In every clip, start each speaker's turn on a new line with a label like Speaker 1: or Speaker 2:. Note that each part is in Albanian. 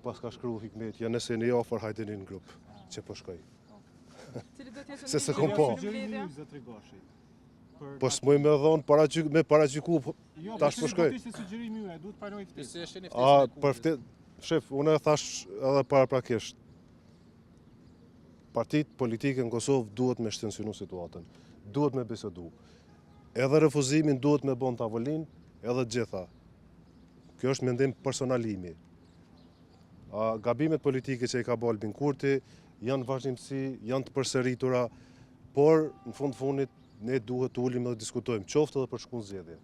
Speaker 1: pas ka shkru Hikmetja, nëse një ofër hajde një grup që po shkoj. Se se kom po. Po s'moj me dhonë me paragjyku, tash po shkoj. Shef, unë e thash edhe paraprakisht. Partitë politike në Kosovë duhet me shtensionu situatën, duhet me bisedu. Edhe refuzimin duhet me bon tavolin, edhe gjitha. Kjo është mendim personalimi. Gabimet politike që i ka bo Albin Kurti janë vazhdimsi, janë të përsëritura, por në fundit ne duhet të ulim dhe diskutojmë, qoftë edhe për shkun zgjedhje.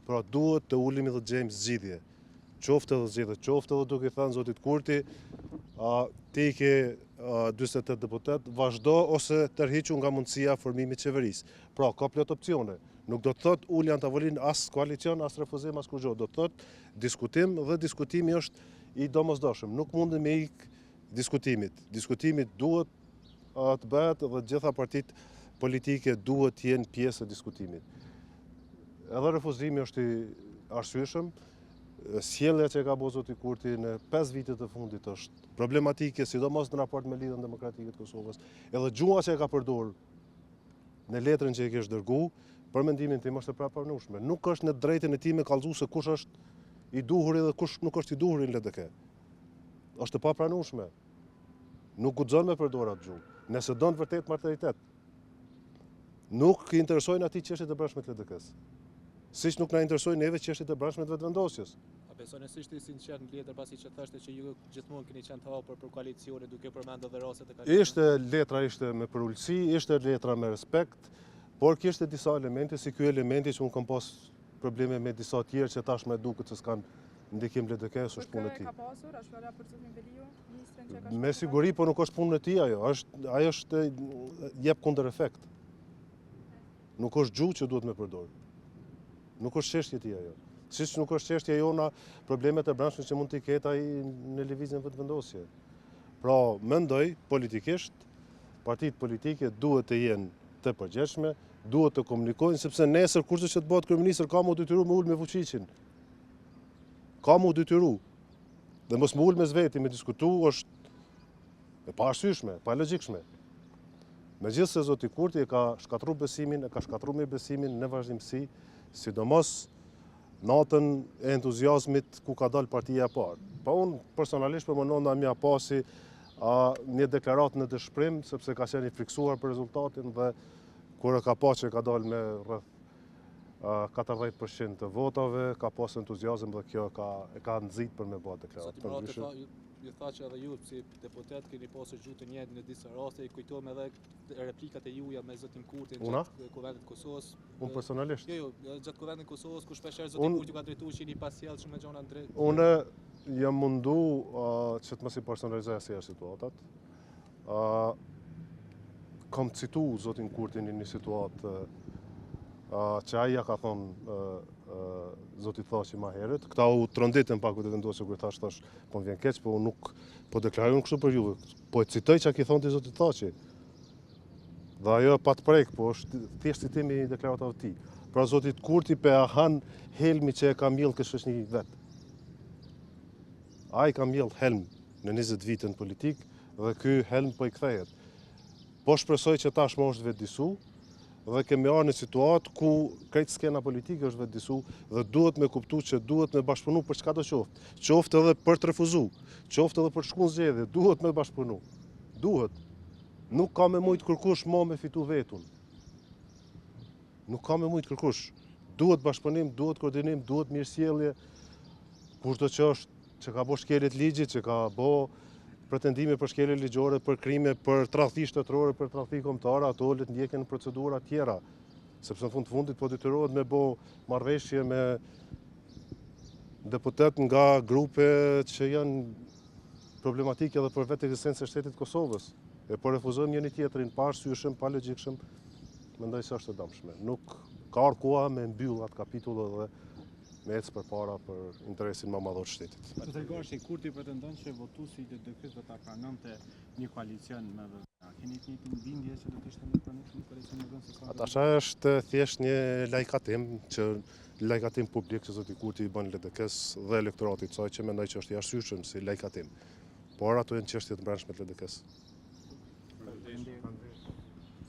Speaker 1: Pra duhet të ulim dhe gjejmë zgjidhje. Qoftë edhe zgjedhje, qoftë edhe duke thënë zotit Kurti, ti ke 48 deputet, vazhdo ose tërhiqu nga mundësia formimit qeverisë. Pra, ka plot opcione. Nuk do të thot ulja në tavolin as koalicion, as refuzim, as kurgjo. Do të thot diskutim dhe diskutimi është i domosdoshëm. Nuk mundem me ikë diskutimit. Diskutimit duhet të bëhet dhe gjitha partit politike duhet të jenë pjesë e diskutimit. Edhe refuzimi është i arsyeshëm. Sjellja që ka bo zoti Kurti në 5 vitet e fundit është problematike, sidomos në raport me Lidhjen Demokratike të Kosovës. Edhe gjua që e ka përdorur në letrën që e kesh dërgu, për mendimin tim është e prapranueshme. Nuk është në drejtën e tij me kallëzu se kush është i duhuri dhe kush nuk është i duhuri në LDK. Është e papranueshme. Nuk guxon me përdor atë gjuhë. Nëse don vërtet martiritet, nuk i interesojnë atij çështjet e brendshme të LDK-s. Siç nuk na interesojnë neve çështjet e brendshme të vetëvendosjes.
Speaker 2: A besoni se ishte sinqert në letër pasi që thoshte që ju gjithmonë keni qenë të hapur për koalicione duke përmendur edhe rastet e kaluara?
Speaker 1: Letra ishte me përulësi, ishte letra me respekt, por kishte disa elemente si ky elementi që unë kam pas probleme me disa tjerë që tash më duket se s'kan ndikim LDK, s'është punë e tij.
Speaker 3: Ka pasur, është fjala për zotin Veliu, ministrin që ka
Speaker 1: Me siguri, po nuk është punë e tij ajo. Ajo është jep kundër efekt. Nuk është gjuhë që duhet me përdor. Nuk është çështje e tij ajo. Siç nuk është çështja jona problemet e brendshme që mund t'i ketë ai në lëvizjen vetëvendosje. Pra, mendoj politikisht, partitë politike duhet të jenë të përgjegjshme, duhet të komunikojnë, sepse nesër kurse që të bëhet kryeminist ka mu detyru me ul me Vučićin. Ka mu detyru. Dhe mos më ul me zveti me diskutu është e paarsyeshme, pa logjikshme. Megjithëse zoti Kurti e ka shkatruar besimin, e ka shkatruar me besimin në vazhdimsi, sidomos natën e entuziazmit ku ka dalë partia e parë. Pa unë personalisht për më nënda mja pasi një deklarat në dëshpërim, sepse ka qenë i friksuar për rezultatin dhe kur e ka pa që ka dalë me rreth 40% të votave, ka pas entuziazm dhe kjo e ka nxit për me bërë deklarat.
Speaker 2: Ju tha që edhe ju si deputet keni pasur gjuhë të njëjtë në disa raste, i kujtohem edhe replikat e juaja me zotin Kurtin gjatë Kuvendit të Kosovës.
Speaker 1: Unë personalisht?
Speaker 2: Jo, gjatë Kuvendit të Kosovës ku shpeshherë zoti Kurti ka drejtuar që jeni pasjellshëm me gjëra drejt.
Speaker 1: Unë jam mundu që të mos i personalizoj asnjëherë situatat. Kam citu zotin Kurtin në një situatë që ai ja ka thonë zoti Thaçi më herët. Këta u tronditën pak vetëvendosje kur thash po më vjen keq, po unë nuk po deklaroj kështu për juve. Po e citoj çka ki thonë ti zoti Thaçi. Dhe ajo pa të prek, po është thjesht citimi i deklaratave të tij. Pra zotit Kurti pe han helmi që e ka mbjell këtë shoqëni vet. Ai ka mbjell helm në 20 vite në politik dhe ky helm po i kthehet. Po shpresoj që tashmë është vetëdisu dhe kemi arë në situatë ku krejt skena politike është vetëdisu dhe duhet me kuptu që duhet me bashkëpunu për çka do qoftë. Qoftë edhe për të refuzu, qoftë edhe për shkun zgjedhje, duhet me bashkëpunu. Duhet. Nuk ka me mujt kërkush ma me fitu vetun. Nuk ka me mujt kërkush. Duhet bashkëpunim, duhet koordinim, duhet mirësjellje. Kushdo që është që ka bo shkeljet ligjit, që ka bo pretendime për shkelje ligjore, për krime, për tradhti shtetërore, për tradhti kombëtare, ato le të ndjeken në procedura tjera. Sepse në fundit po detyrohet me bo marrëveshje me deputet nga grupe që janë problematike edhe për vetë ekzistencën e shtetit Kosovës. E po refuzojmë njëri tjetrin pa arsyeshëm, pa logjikshëm, mendoj se është e dëmshme. Nuk ka ardhur koha me mbyll atë kapitull dhe me ecë përpara për interesin më madhor të shtetit.
Speaker 4: Zoti Gashi, Kurti pretendon që votuesi i LDK-s do ta pranonte një koalicion me Keni të njëjtin bindje se do të ishte më të pranishëm për eleksione në vend se sa.
Speaker 1: Atasha është thjesht një lajkatim lajkatim publik që zoti Kurti i bën LDK-s dhe elektoratit saj që mendoj që është i arsyeshëm si lajkatim. Por ato janë çështje të brendshme të LDK-s.